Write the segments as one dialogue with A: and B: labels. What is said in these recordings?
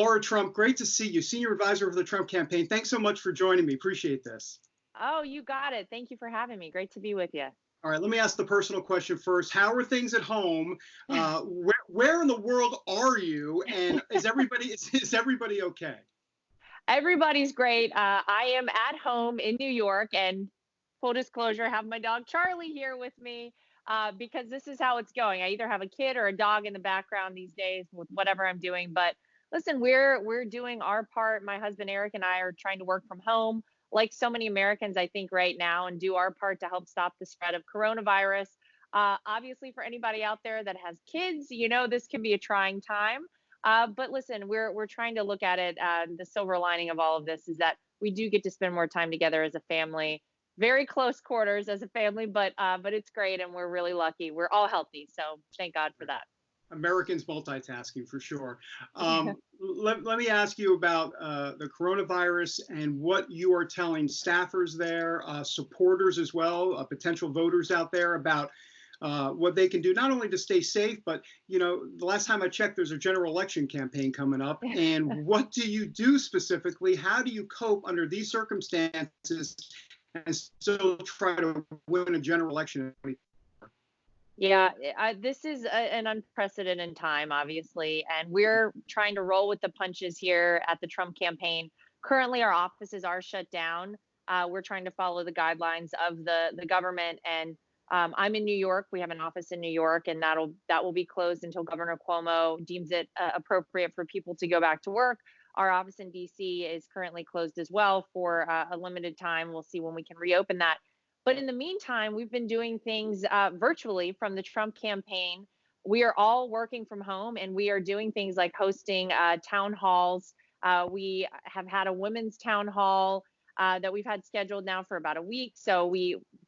A: Laura Trump, great to see you, Senior Advisor for the Trump campaign. Thanks so much for joining me. Appreciate this.
B: Oh, you got it. Thank you for having me. Great to be with you.
A: All right, let me ask the personal question first. How are things at home? Where in the world are you? And is everybody okay?
B: Everybody's great. I am at home in New York, and full disclosure, have my dog Charlie here with me because this is how it's going. I either have a kid or a dog in the background these days with whatever I'm doing. But listen, we're doing our part. My husband Eric and I are trying to work from home, like so many Americans, I think, right now, and do our part to help stop the spread of coronavirus. Obviously, for anybody out there that has kids, this can be a trying time. But listen, we're trying to look at it. The silver lining of all of this is that we do get to spend more time together as a family, very close quarters as a family, but it's great, and we're really lucky. We're all healthy, so thank God for that.
A: Americans multitasking for sure. Let me ask you about the coronavirus and what you are telling staffers there, supporters as well, potential voters out there about what they can do, not only to stay safe, but, the last time I checked, there's a general election campaign coming up. And what do you do specifically? How do you cope under these circumstances and still try to win a general election?
B: Yeah, this is an unprecedented time, obviously, and we're trying to roll with the punches here at the Trump campaign. Currently, our offices are shut down. We're trying to follow the guidelines of the government, and I'm in New York. We have an office in New York, and that will be closed until Governor Cuomo deems it appropriate for people to go back to work. Our office in DC is currently closed as well for a limited time. We'll see when we can reopen that. But in the meantime, we've been doing things virtually from the Trump campaign. We are all working from home, and we are doing things like hosting town halls. We have had a women's town hall that we've had scheduled now for about a week. So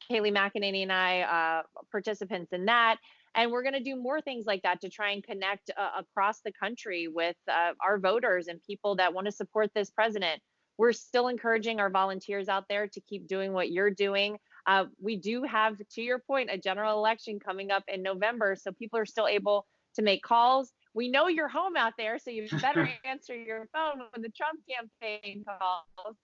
B: Kayleigh McEnany and I, participants in that. And we're going to do more things like that to try and connect across the country with our voters and people that want to support this president. We're still encouraging our volunteers out there to keep doing what you're doing. We do have, to your point, a general election coming up in November, so people are still able to make calls. We know you're home out there, so you better answer your phone when the Trump campaign calls.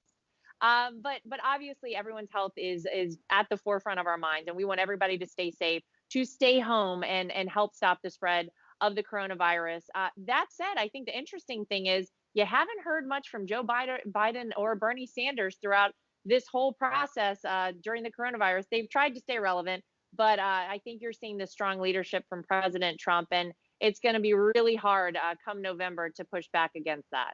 B: But obviously, everyone's health is at the forefront of our minds, and we want everybody to stay safe, to stay home, and help stop the spread of the coronavirus. That said, I think the interesting thing is you haven't heard much from Joe Biden or Bernie Sanders throughout this whole process during the coronavirus. They've tried to stay relevant, but I think you're seeing the strong leadership from President Trump, and it's going to be really hard come November to push back against that.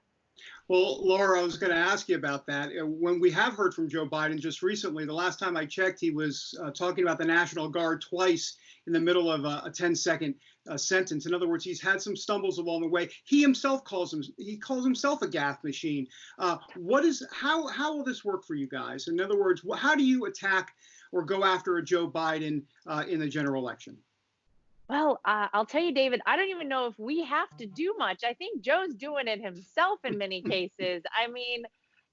A: Well, Laura, I was going to ask you about that. When we have heard from Joe Biden just recently, the last time I checked, he was talking about the National Guard twice in the middle of a 10-second sentence. In other words, he's had some stumbles along the way. He himself calls himself a gaffe machine. How will this work for you guys? In other words, how do you attack or go after a Joe Biden in the general election?
B: Well, I'll tell you, David, I don't even know if we have to do much. I think Joe's doing it himself in many cases. I mean,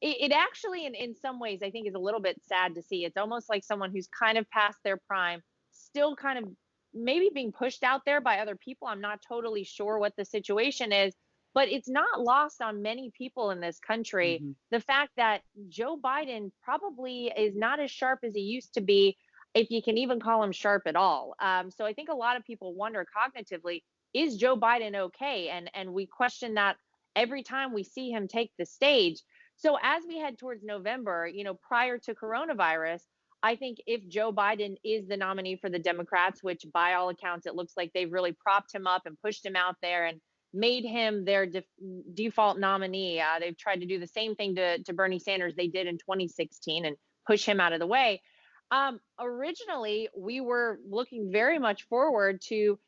B: it actually, in some ways, I think is a little bit sad to see. It's almost like someone who's kind of past their prime, still kind of maybe being pushed out there by other people. I'm not totally sure what the situation is, but it's not lost on many people in this country. Mm-hmm. The fact that Joe Biden probably is not as sharp as he used to be, if you can even call him sharp at all. So I think a lot of people wonder cognitively, is Joe Biden okay? And we question that every time we see him take the stage. So as we head towards November, prior to coronavirus, I think if Joe Biden is the nominee for the Democrats, which by all accounts, it looks like they've really propped him up and pushed him out there and made him their default nominee. They've tried to do the same thing to Bernie Sanders they did in 2016 and push him out of the way. Originally, we were looking very much forward to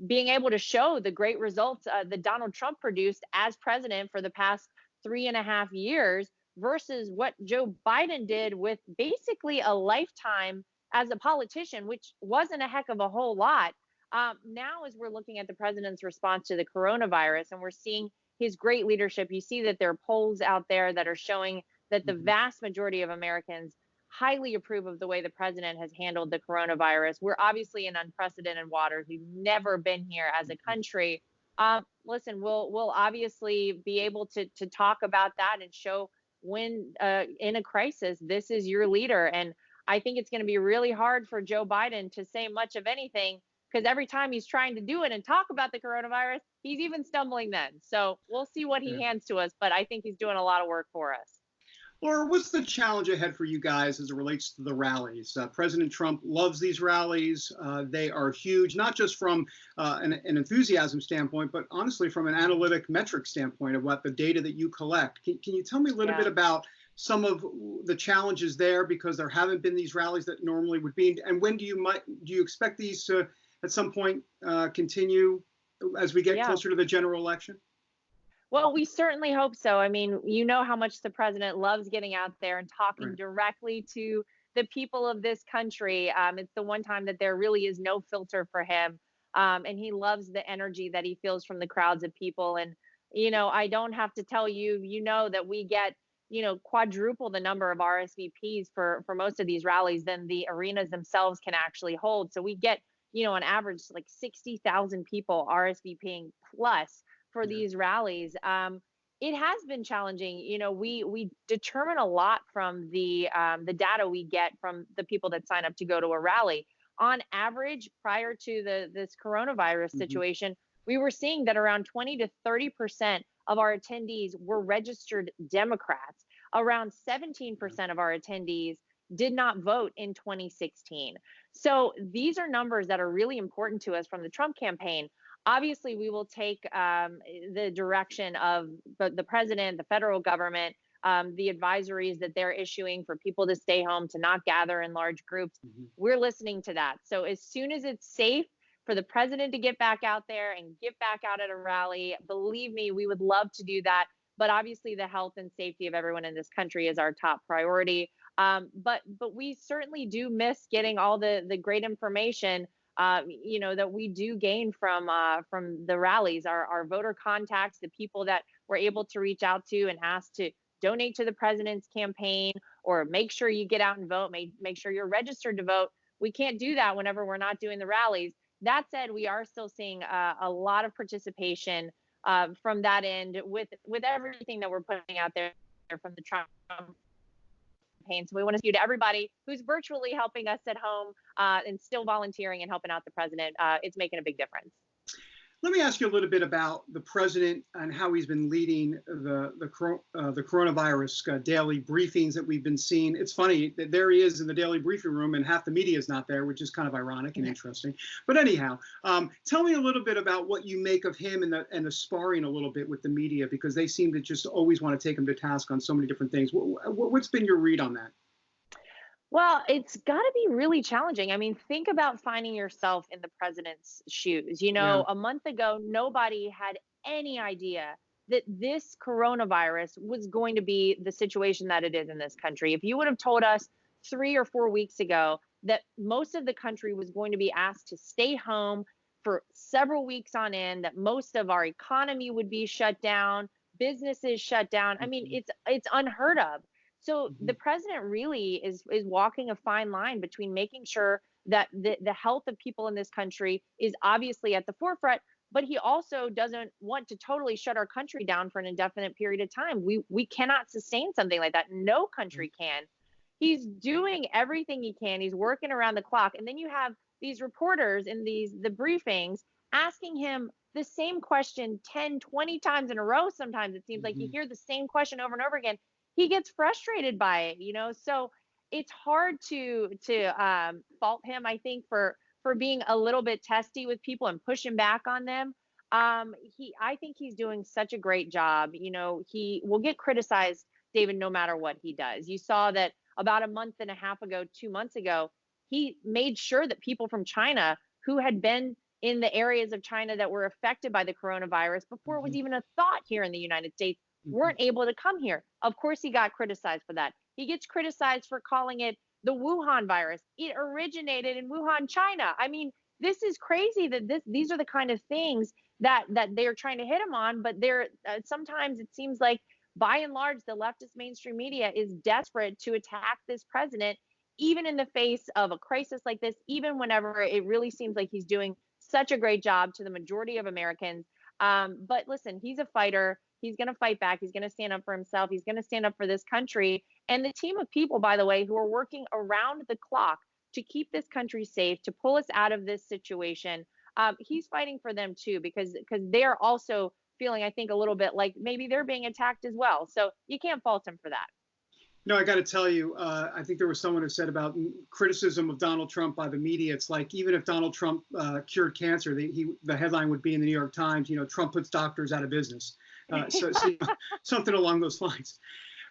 B: being able to show the great results that Donald Trump produced as president for the past 3.5 years versus what Joe Biden did with basically a lifetime as a politician, which wasn't a heck of a whole lot. Now, as we're looking at the president's response to the coronavirus and we're seeing his great leadership, you see that there are polls out there that are showing that the vast majority of Americans highly approve of the way the president has handled the coronavirus. We're obviously in unprecedented waters. We've never been here as a country. Listen, we'll obviously be able to talk about that and show when in a crisis, this is your leader. And I think it's going to be really hard for Joe Biden to say much of anything because every time he's trying to do it and talk about the coronavirus, he's even stumbling then. So we'll see what he
A: Yeah.
B: hands to us, but I think he's doing a lot of work for us.
A: Or what's the challenge ahead for you guys as it relates to the rallies? President Trump loves these rallies. They are huge, not just from an enthusiasm standpoint, but honestly from an analytic metric standpoint of what the data that you collect. Can you tell me a little bit about some of the challenges there, because there haven't been these rallies that normally would be? And when do you expect these to at some point continue as we get closer to the general election?
B: Well, we certainly hope so. I mean, you know how much the president loves getting out there and talking
A: Right.
B: directly to the people of this country. It's the one time that there really is no filter for him. And he loves the energy that he feels from the crowds of people. And, I don't have to tell you, that we get, quadruple the number of RSVPs for most of these rallies than the arenas themselves can actually hold. So we get, on average, like 60,000 people RSVPing plus for these rallies. It has been challenging. We determine a lot from the data we get from the people that sign up to go to a rally. On average, prior to this coronavirus situation, we were seeing that around 20 to 30% of our attendees were registered Democrats. Around 17% of our attendees did not vote in 2016. So these are numbers that are really important to us from the Trump campaign. Obviously, we will take the direction of the president, the federal government, the advisories that they're issuing for people to stay home, to not gather in large groups. We're listening to that. So as soon as it's safe for the president to get back out there and get back out at a rally, believe me, we would love to do that. But obviously, the health and safety of everyone in this country is our top priority. But we certainly do miss getting all the great information that we do gain from the rallies, our voter contacts, the people that we're able to reach out to and ask to donate to the president's campaign, or make sure you get out and vote, make sure you're registered to vote. We can't do that whenever we're not doing the rallies. That said, we are still seeing a lot of participation from that end with everything that we're putting out there from the Trump campaign. So we want to see to everybody who's virtually helping us at home and still volunteering and helping out the president. It's making a big difference.
A: Let me ask you a little bit about the president and how he's been leading the coronavirus daily briefings that we've been seeing. It's funny that there he is in the daily briefing room and half the media is not there, which is kind of ironic and interesting. But anyhow, tell me a little bit about what you make of him and the sparring a little bit with the media, because they seem to just always want to take him to task on so many different things. What's been your read on that?
B: Well, it's got to be really challenging. I mean, think about finding yourself in the president's shoes. A month ago, nobody had any idea that this coronavirus was going to be the situation that it is in this country. If you would have told us 3 or 4 weeks ago that most of the country was going to be asked to stay home for several weeks on end, that most of our economy would be shut down, businesses shut down. I mean, it's unheard of. So the president really is walking a fine line between making sure that the health of people in this country is obviously at the forefront, but he also doesn't want to totally shut our country down for an indefinite period of time. We cannot sustain something like that. No country can. He's doing everything he can. He's working around the clock. And then you have these reporters in the briefings asking him the same question 10, 20 times in a row. Sometimes it seems like you hear the same question over and over again. He gets frustrated by it. So it's hard to fault him, I think, for being a little bit testy with people and pushing back on them. I think he's doing such a great job. He will get criticized, David, no matter what he does. You saw that about a month and a half ago, 2 months ago, he made sure that people from China who had been in the areas of China that were affected by the coronavirus before it was even a thought here in the United States weren't able to come here. Of course, he got criticized for that. He gets criticized for calling it the Wuhan virus. It originated in Wuhan, China. I mean, this is crazy that these are the kind of things that they're trying to hit him on. But sometimes it seems like, by and large, the leftist mainstream media is desperate to attack this president, even in the face of a crisis like this, even whenever it really seems like he's doing such a great job to the majority of Americans. But listen, he's a fighter. He's going to fight back. He's going to stand up for himself. He's going to stand up for this country and the team of people, by the way, who are working around the clock to keep this country safe, to pull us out of this situation. He's fighting for them too, because they're also feeling, I think, a little bit like maybe they're being attacked as well. So you can't fault him for that.
A: No, I got to tell you, I think there was someone who said about criticism of Donald Trump by the media. It's like even if Donald Trump cured cancer, the headline would be in the New York Times, Trump puts doctors out of business. So something along those lines.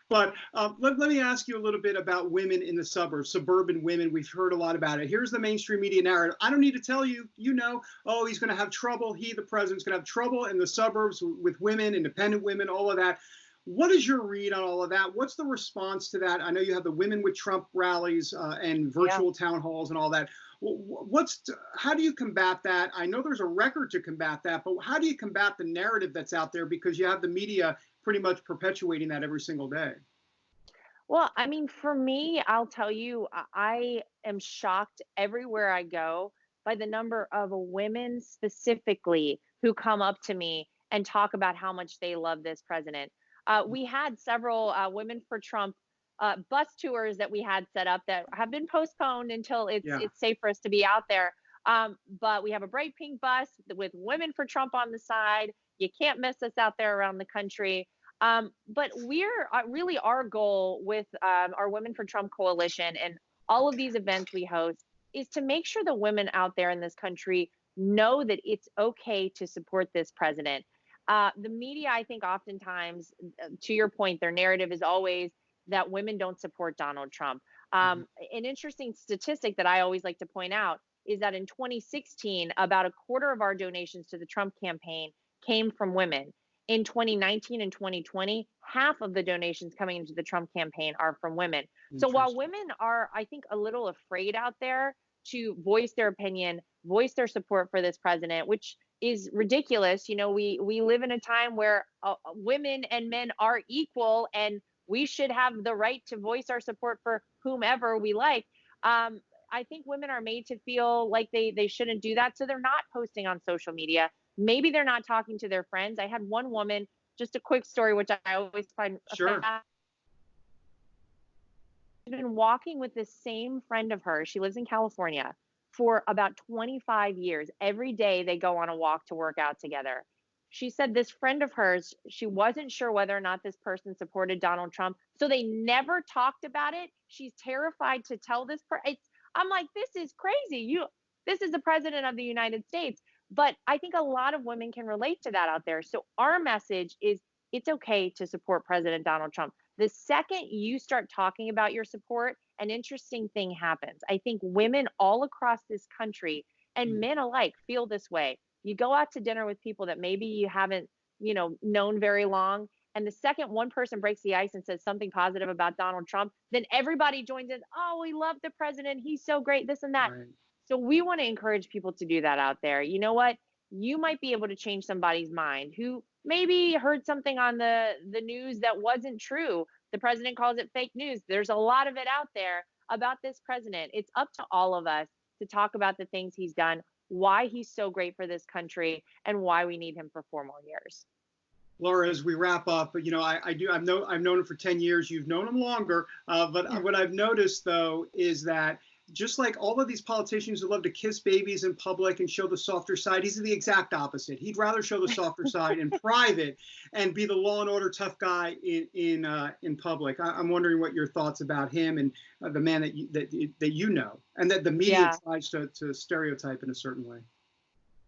A: But let me ask you a little bit about women in the suburbs, suburban women. We've heard a lot about it. Here's the mainstream media narrative. I don't need to tell you, oh, he's going to have trouble. The president's going to have trouble in the suburbs with women, independent women, all of that. What is your read on all of that? What's the response to that? I know you have the Women with Trump rallies and virtual town halls and all that. How do you combat that? I know there's a record to combat that, but how do you combat the narrative that's out there, because you have the media pretty much perpetuating that every single day?
B: Well, I mean, for me, I'll tell you, I am shocked everywhere I go by the number of women specifically who come up to me and talk about how much they love this president. We had several Women for Trump bus tours that we had set up that have been postponed until it's safe for us to be out there. But we have a bright pink bus with Women for Trump on the side. You can't miss us out there around the country. But we're really, our goal with our Women for Trump coalition and all of these events we host is to make sure the women out there in this country know that it's okay to support this president. The media, I think, oftentimes, to your point, their narrative is always that women don't support Donald Trump. An interesting statistic that I always like to point out is that in 2016, about a quarter of our donations to the Trump campaign came from women. In 2019 and 2020, half of the donations coming into the Trump campaign are from women. So while women are, I think, a little afraid out there to voice their opinion, voice their support for this president, which is ridiculous. We live in a time where women and men are equal, and we should have the right to voice our support for whomever we like. I think women are made to feel like they shouldn't do that. So they're not posting on social media. Maybe they're not talking to their friends. I had one woman, just a quick story, which I always find
A: sure.
B: She's been walking with this same friend of hers. She lives in California for about 25 years. Every day they go on a walk to work out together. She said this friend of hers, she wasn't sure whether or not this person supported Donald Trump. So they never talked about it. She's terrified to tell this person. I'm like, this is crazy. This is the president of the United States. But I think a lot of women can relate to that out there. So our message is it's okay to support President Donald Trump. The second you start talking about your support, an interesting thing happens. I think women all across this country and men alike feel this way. You go out to dinner with people that maybe you haven't, known very long. And the second one person breaks the ice and says something positive about Donald Trump, then everybody joins in. Oh, we love the president. He's so great, this and that.
A: Right.
B: So we want to encourage people to do that out there. You know what? You might be able to change somebody's mind who maybe heard something on the news that wasn't true. The president calls it fake news. There's a lot of it out there about this president. It's up to all of us to talk about the things he's done, why he's so great for this country, and why we need him for 4 more years.
A: Lara, as we wrap up, I've known him for 10 years. You've known him longer. But what I've noticed, though, is that just like all of these politicians who love to kiss babies in public and show the softer side, he's the exact opposite. He'd rather show the softer side in private and be the law and order tough guy in public. I'm wondering what your thoughts about him and the man that you know, and that the media tries to stereotype in a certain way.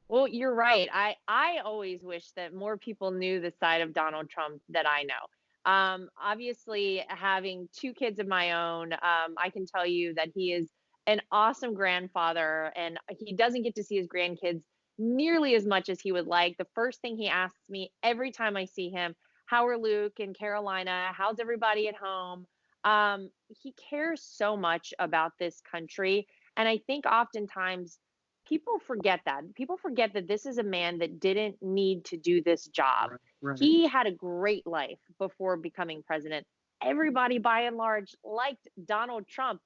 B: Well, you're right. I always wish that more people knew the side of Donald Trump that I know. Obviously, having 2 kids of my own, I can tell you that he is an awesome grandfather, and he doesn't get to see his grandkids nearly as much as he would like. The first thing he asks me every time I see him, how are Luke and Carolina? How's everybody at home? He cares so much about this country. And I think oftentimes people forget that. People forget that this is a man that didn't need to do this job.
A: Right.
B: He had a great life before becoming president. Everybody, by and large, liked Donald Trump.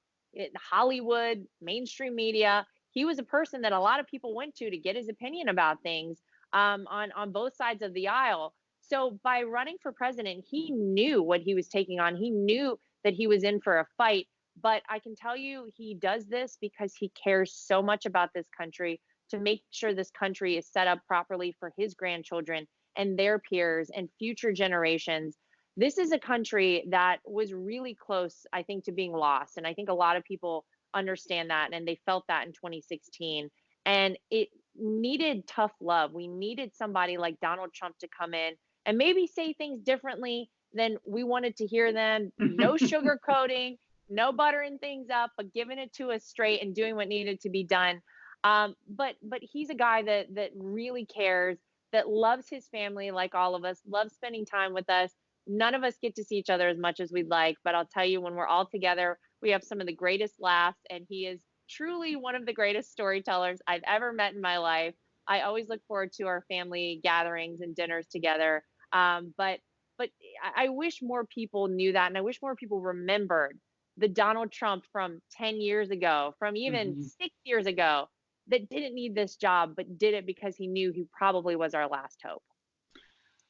B: Hollywood, mainstream media. He was a person that a lot of people went to get his opinion about things. on both sides of the aisle. So by running for president, he knew what he was taking on. He knew that he was in for a fight. But I can tell you, he does this because he cares so much about this country, to make sure this country is set up properly for his grandchildren and their peers and future generations. This is a country that was really close, I think, to being lost. And I think a lot of people understand that, and they felt that in 2016. And it needed tough love. We needed somebody like Donald Trump to come in and maybe say things differently than we wanted to hear them. No sugarcoating, no buttering things up, but giving it to us straight and doing what needed to be done. But he's a guy that really cares, that loves his family like all of us, loves spending time with us. None of us get to see each other as much as we'd like, but I'll tell you, when we're all together, we have some of the greatest laughs, and he is truly one of the greatest storytellers I've ever met in my life. I always look forward to our family gatherings and dinners together. But I wish more people knew that, and I wish more people remembered the Donald Trump from 10 years ago, from even
A: Mhm.
B: 6 years ago, that didn't need this job, but did it because he knew he probably was our last hope.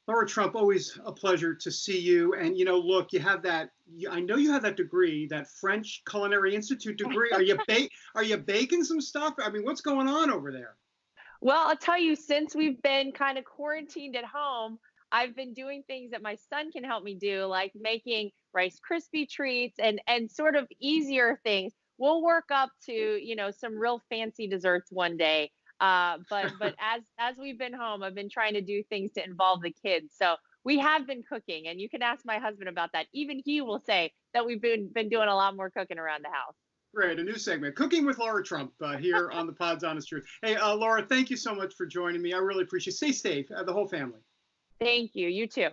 A: Laura Trump, always a pleasure to see you. And look, you have that. I know you have that degree, that French Culinary Institute degree. Are you baking some stuff? I mean, what's going on over there?
B: Well, I'll tell you, since we've been kind of quarantined at home, I've been doing things that my son can help me do, like making Rice Krispie treats and sort of easier things. We'll work up to, some real fancy desserts one day. But as we've been home, I've been trying to do things to involve the kids. So we have been cooking, and you can ask my husband about that. Even he will say that we've been doing a lot more cooking around the house.
A: Great, a new segment, Cooking with Laura Trump, here on the Pod's Honest Truth. Hey, Laura, thank you so much for joining me. I really appreciate it. Stay safe, the whole family.
B: Thank you. You too.